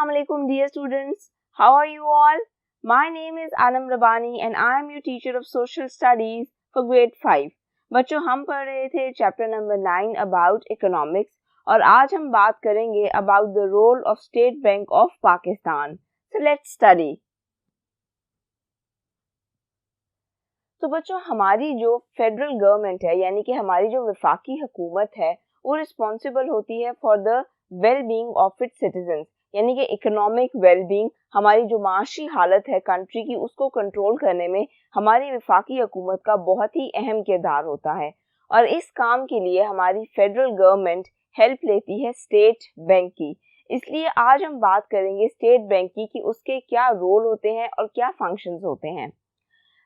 Assalamu alaikum dear students. How are you all? My name is Anam Rabani and I am your teacher of social studies for grade 5. बच्चों हम पढ़ रहे थे chapter number 9 about economics और आज हम बात करेंगे about the role of State Bank of Pakistan. So let's study. तो बच्चों हमारी जो फेडरल गवर्नमेंट है यानी कि हमारी जो वफाकी हुकूमत है वो रिस्पॉन्सिबल होती है for the well being of its citizens यानी कि इकोनॉमिक वेल बीइंग, हमारी जो माशी हालत है कंट्री की उसको कंट्रोल करने में हमारी वफाकी हुकूमत का बहुत ही अहम किरदार होता है. और इस काम के लिए हमारी फेडरल गवर्नमेंट हेल्प लेती है स्टेट बैंक की. इसलिए आज हम बात करेंगे स्टेट बैंक की कि उसके क्या रोल होते हैं और क्या फंक्शंस होते हैं.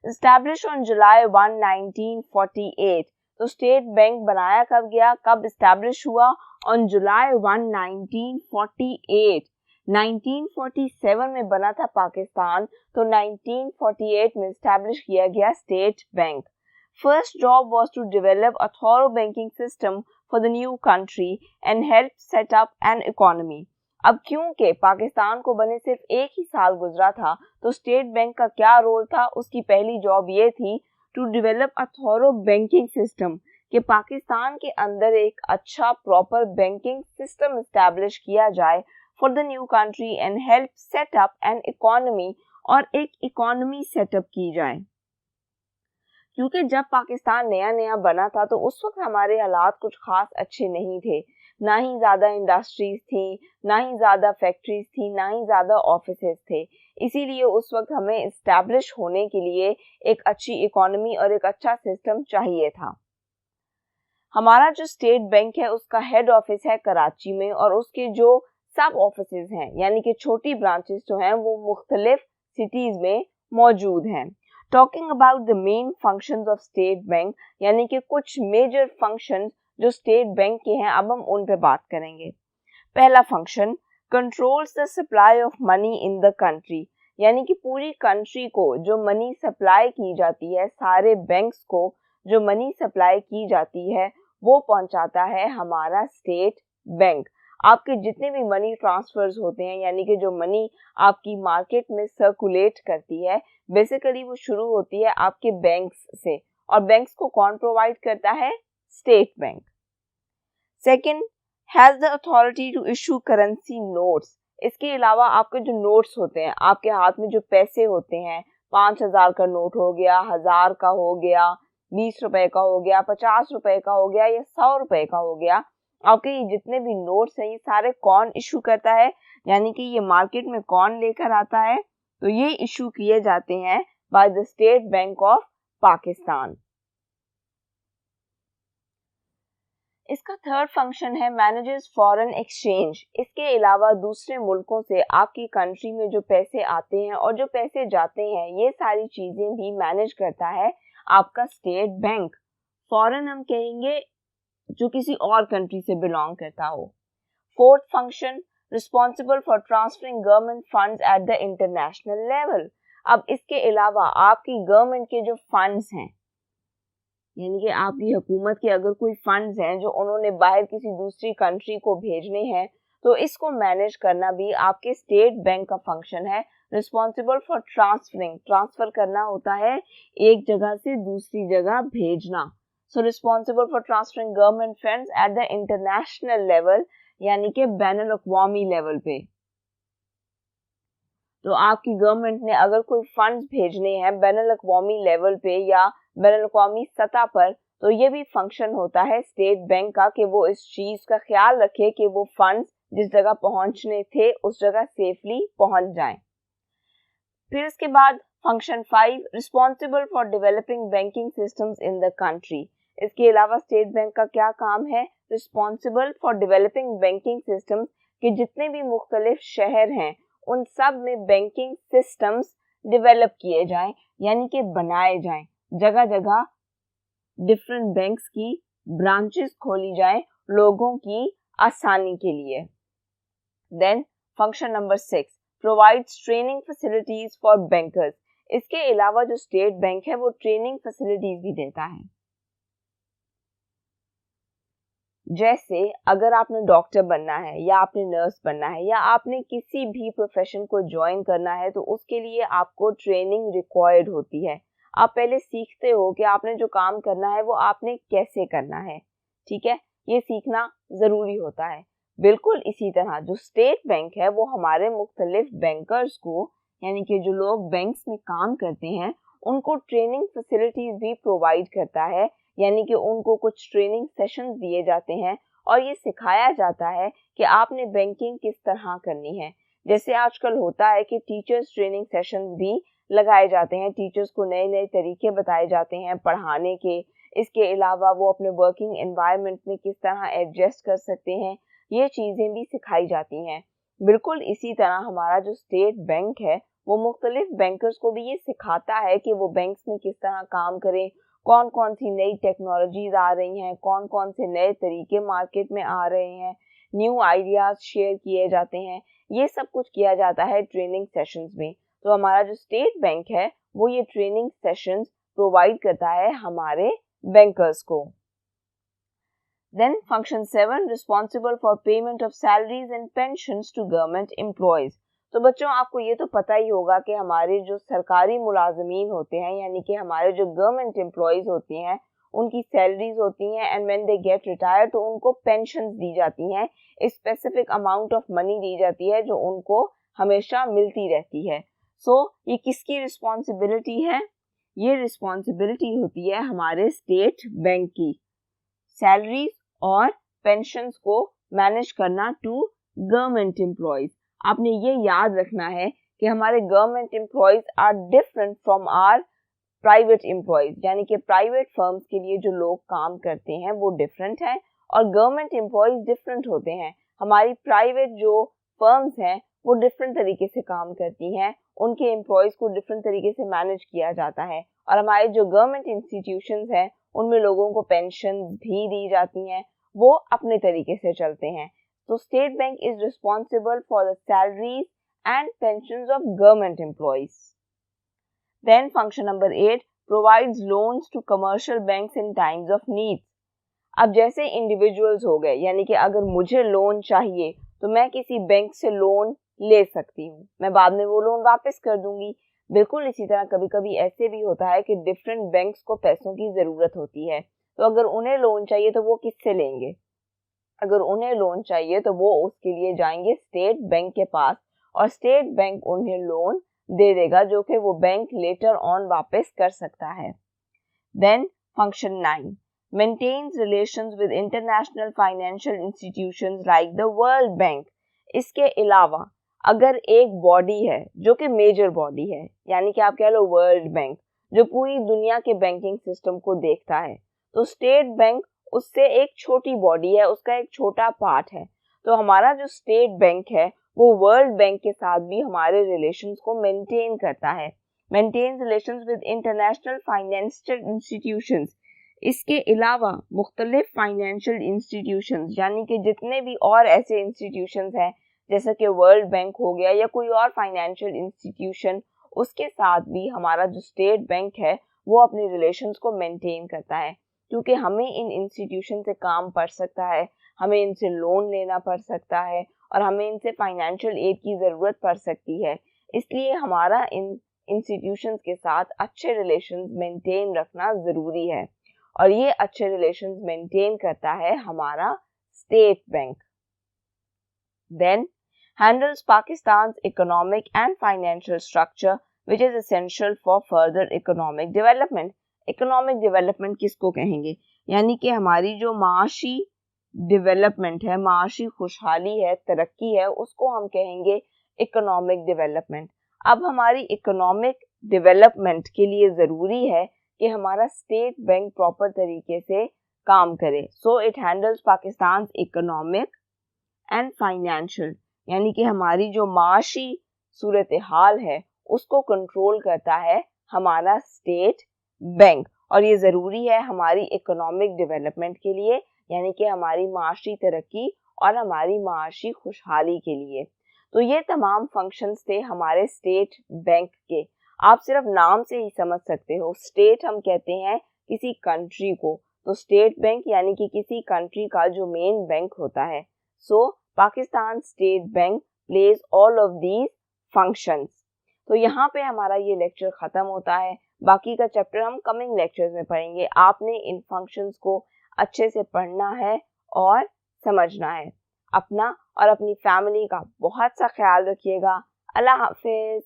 Established on July 1, 1948. तो स्टेट बैंक बनाया कब गया, कब एस्टैब्लिश हुआ? On July 1, 1948. 1947 में बना था पाकिस्तान, तो 1948 में एस्टैब्लिश किया गया State Bank. First job was to develop a thorough banking system for the new country and help set up an economy. अब क्योंकि पाकिस्तान को बने सिर्फ एक ही साल गुजरा था, तो स्टेट बैंक का क्या रोल था? उसकी पहली जॉब ये थी to develop a thorough banking system, कि पाकिस्तान के अंदर एक अच्छा प्रॉपर बैंकिंग सिस्टम एस्टैब्लिश किया जाए for the new country and help set up an economy, और एक इकोनॉमी सेटअप की जाए. क्योंकि जब पाकिस्तान नया नया बना था तो उस वक्त हमारे हालात कुछ खास अच्छे नहीं थे. ना ही ज़्यादा इंडस्ट्रीज थी, ना ही ज़्यादा फैक्ट्रीज थी, ना ही ज़्यादा ऑफिसेज थे. इसीलिए उस वक्त हमें इस्टेब्लिश होने के लिए एक अच्छी इकोनॉमी और एक अच्छा सिस्टम चाहिए था. हमारा जो स्टेट बैंक है उसका हेड ऑफिस है कराची में और उसके जो सब ऑफिसेज हैं यानी कि छोटी ब्रांचेस जो हैं वो मुख्तलिफ सिटीज़ में मौजूद हैं. Talking about the main functions of State bank यानी कि कुछ मेजर फंक्शंस जो स्टेट बैंक के हैं, अब हम उन पे बात करेंगे. पहला function, controls the supply of money in the country, यानी कि पूरी कंट्री को जो मनी सप्लाई की जाती है, सारे बैंक्स को जो मनी सप्लाई की जाती है वो पहुंचाता है हमारा स्टेट बैंक. आपके जितने भी मनी ट्रांसफर्स होते हैं यानी कि जो मनी आपकी मार्केट में सर्कुलेट करती है, बेसिकली वो शुरू होती है आपके बैंक्स से, और बैंक्स को कौन प्रोवाइड करता है? State Bank. Second, has the authority to issue currency notes. इसके अलावा आपके जो नोट्स होते हैं, आपके हाथ में जो पैसे होते हैं, 5,000 का नोट हो गया, 1,000 का हो गया, 20 रुपए का हो गया, 50 रुपए का हो गया या 100 रुपए का हो गया, आपके ये जितने भी नोट्स हैं ये सारे कौन इशू करता है, यानी कि ये मार्केट में कौन लेकर आता है? तो ये इशू किए जाते हैं by the state Bank of Pakistan. इसका थर्ड फंक्शन है मैनेजेस फॉरेन एक्सचेंज. इसके अलावा दूसरे मुल्कों से आपकी कंट्री में जो पैसे आते हैं और जो पैसे जाते हैं, ये सारी चीजें भी मैनेज करता है आपका स्टेट बैंक. फॉरेन हम कहेंगे जो किसी और कंट्री से बिलोंग करता हो. Fourth function, responsible for transferring government funds at the international level. अब इसके अलावा आपकी गवर्नमेंट के जो फंड्स हैं यानी कि आपकी हुकूमत के अगर कोई फंड्स हैं जो उन्होंने बाहर किसी दूसरी कंट्री को भेजने हैं, तो इसको मैनेज करना भी आपके स्टेट बैंक का फंक्शन है. रिस्पॉन्सिबल फॉर ट्रांसफरिंग, ट्रांसफर करना होता है एक जगह से दूसरी जगह भेजना. So responsible for transferring government funds at the international level यानी कि बैनुल अक़वामी लेवल पे. तो आपकी गवर्नमेंट ने अगर कोई फंड्स भेजने हैं बैनुल अक़वामी लेवल पे या बैनुल अक़वामी सतह पर, तो ये भी फंक्शन होता है स्टेट बैंक का कि वो इस चीज का ख्याल रखे कि वो फंड्स जिस जगह पहुंचने थे उस जगह सेफली पहुंच जाएं. फिर इसके बाद function 5, responsible for developing banking systems in the country. इसके अलावा स्टेट बैंक का क्या काम है? Responsible for developing banking systems, के जितने भी मुख्तलिफ शहर हैं उन सब में बैंकिंग सिस्टम्स डेवलप किए जाएं यानी कि बनाए जाएं. जगह जगह डिफरेंट बैंक्स की ब्रांचेस खोली जाएं लोगों की आसानी के लिए. Then function number 6, provides training facilities for bankers. इसके अलावा जो स्टेट बैंक है वो ट्रेनिंग फैसिलिटीज भी देता है. जैसे अगर आपने डॉक्टर बनना है या आपने नर्स बनना है या आपने किसी भी प्रोफेशन को ज्वाइन करना है तो उसके लिए आपको ट्रेनिंग रिक्वायर्ड होती है। आप पहले सीखते हो कि आपने जो काम करना है वो आपने कैसे करना है, ठीक है, ये सीखना ज़रूरी होता है। बिल्कुल इसी तरह जो स्टेट बैंक है वो हमारे मुख्तलिफ बैंकर्स को, यानी कि जो लोग बैंक्स में काम करते हैं, उनको ट्रेनिंग फैसिलिटीज़ भी प्रोवाइड करता है, यानी कि उनको कुछ ट्रेनिंग सेशंस दिए जाते हैं और ये सिखाया जाता है कि आपने बैंकिंग किस तरह करनी है। जैसे आजकल होता है कि टीचर्स ट्रेनिंग सेशंस भी लगाए जाते हैं, टीचर्स को नए नए तरीके बताए जाते हैं पढ़ाने के। इसके अलावा वो अपने वर्किंग एनवायरनमेंट में किस तरह एडजस्ट कर सकते हैं, ये चीज़ें भी सिखाई जाती हैं। बिल्कुल इसी तरह हमारा जो स्टेट बैंक है वो मुख्तलिफ बैंकर्स को भी ये सिखाता है कि वो बैंक्स में किस तरह काम करें, कौन कौन सी नई टेक्नोलॉजीज आ रही हैं, कौन कौन से नए तरीके मार्केट में आ रहे हैं, न्यू आइडियाज शेयर किए जाते हैं, ये सब कुछ किया जाता है ट्रेनिंग सेशंस में। तो हमारा जो स्टेट बैंक है वो ये ट्रेनिंग सेशंस प्रोवाइड करता है हमारे बैंकर्स को। Then function 7 responsible for payment of salaries and pensions to government employees। तो बच्चों आपको ये तो पता ही होगा कि हमारे जो सरकारी मुलाजमीन होते हैं, यानी कि हमारे जो गवर्नमेंट एम्प्लॉयज़ होती हैं, उनकी सैलरीज होती हैं and when they get retire तो उनको पेंशन्स दी जाती हैं, स्पेसिफिक अमाउंट ऑफ मनी दी जाती है जो उनको हमेशा मिलती रहती है। ये किसकी रिस्पॉन्सिबिलिटी है? ये रिस्पॉन्सिबिलिटी होती है हमारे स्टेट बैंक की, सैलरीज और पेंशन्स को मैनेज करना टू गवर्नमेंट एम्प्लॉयज। आपने ये याद रखना है कि हमारे government employees are different from our private employees, यानी कि प्राइवेट फर्म्स के लिए जो लोग काम करते हैं वो डिफरेंट है और गवर्नमेंट एम्प्लॉयज डिफरेंट होते हैं। हमारी प्राइवेट जो फर्म्स हैं वो डिफरेंट तरीके से काम करती हैं, उनके एम्प्लॉयज को डिफरेंट तरीके से मैनेज किया जाता है, और हमारे जो गवर्नमेंट इंस्टीट्यूशंस हैं उनमें लोगों को पेंशन भी दी जाती हैं, वो अपने तरीके से चलते हैं। तो State Bank is responsible for the salaries and pensions of government employees. Then function number 8 provides loans to commercial banks in times of need. अब जैसे इंडिविजुअल्स हो गए, यानी कि अगर मुझे लोन चाहिए तो मैं किसी बैंक से लोन ले सकती हूँ, मैं बाद में वो लोन वापस कर दूंगी। बिल्कुल इसी तरह कभी कभी ऐसे भी होता है कि डिफरेंट बैंक्स को पैसों की ज़रूरत होती है, तो अगर उन्हें लोन चाहिए तो वो किससे लेंगे? अगर उन्हें लोन चाहिए तो वो उसके लिए जाएंगे स्टेट बैंक के पास और स्टेट बैंक उन्हें लोन दे देगा जो कि वो बैंक लेटर ऑन वापस कर सकता है। Then function 9 maintains relations with international financial institutions like the World Bank। इसके अलावा अगर एक बॉडी है जो कि मेजर बॉडी है, यानी कि आप कह लो वर्ल्ड बैंक, जो पूरी दुनिया के बैंकिंग सिस्टम को देखता है, तो स्टेट बैंक उससे एक छोटी बॉडी है, उसका एक छोटा पार्ट है। तो हमारा जो स्टेट बैंक है वो वर्ल्ड बैंक के साथ भी हमारे रिलेशंस को मेंटेन करता है, maintains relations with international financial institutions. इसके अलावा मुख्तलिफ फाइनेंशियल इंस्टीट्यूशंस, यानी कि जितने भी और ऐसे इंस्टीट्यूशंस हैं जैसे कि वर्ल्ड बैंक हो गया या कोई और फाइनेंशियल इंस्टीट्यूशन, उसके साथ भी हमारा जो स्टेट बैंक है वो अपने रिलेशंस को मेंटेन करता है, क्योंकि हमें इन इंस्टीट्यूशन से काम पड़ सकता है, हमें इनसे लोन लेना पड़ सकता है और हमें इनसे फाइनेंशियल एड की ज़रूरत पड़ सकती है। इसलिए हमारा इन इंस्टीट्यूशंस के साथ अच्छे रिलेशंस मेंटेन रखना ज़रूरी है और ये अच्छे रिलेशंस मेंटेन करता है हमारा State Bank. Then handles Pakistan's economic and financial structure which is essential for further economic development। Economic development किसको कहेंगे? यानी कि हमारी जो माशी डेवलपमेंट है, माशी खुशहाली है, तरक्की है, उसको हम कहेंगे इकोनॉमिक डेवलपमेंट। अब हमारी इकोनॉमिक डेवलपमेंट के लिए ज़रूरी है कि हमारा स्टेट बैंक प्रॉपर तरीके से काम करे। So it handles Pakistan economic and financial, यानी कि हमारी जो माशी सूरत हाल है उसको कंट्रोल करता है हमारा स्टेट बैंक, और ये ज़रूरी है हमारी इकोनॉमिक डेवलपमेंट के लिए, यानी कि हमारी माशी तरक्की और हमारी माशी खुशहाली के लिए। तो ये तमाम फंक्शंस थे हमारे स्टेट बैंक के। आप सिर्फ नाम से ही समझ सकते हो, स्टेट हम कहते हैं किसी कंट्री को, तो स्टेट बैंक यानी कि किसी कंट्री का जो मेन बैंक होता है। So Pakistan state bank plays all of these functions. तो यहाँ पे हमारा ये लेक्चर ख़त्म होता है। बाकी का चैप्टर हम कमिंग लेक्चर्स में पढ़ेंगे। आपने इन फंक्शंस को अच्छे से पढ़ना है और समझना है। अपना और अपनी फैमिली का बहुत सा ख्याल रखिएगा। अल्लाह हाफिज़।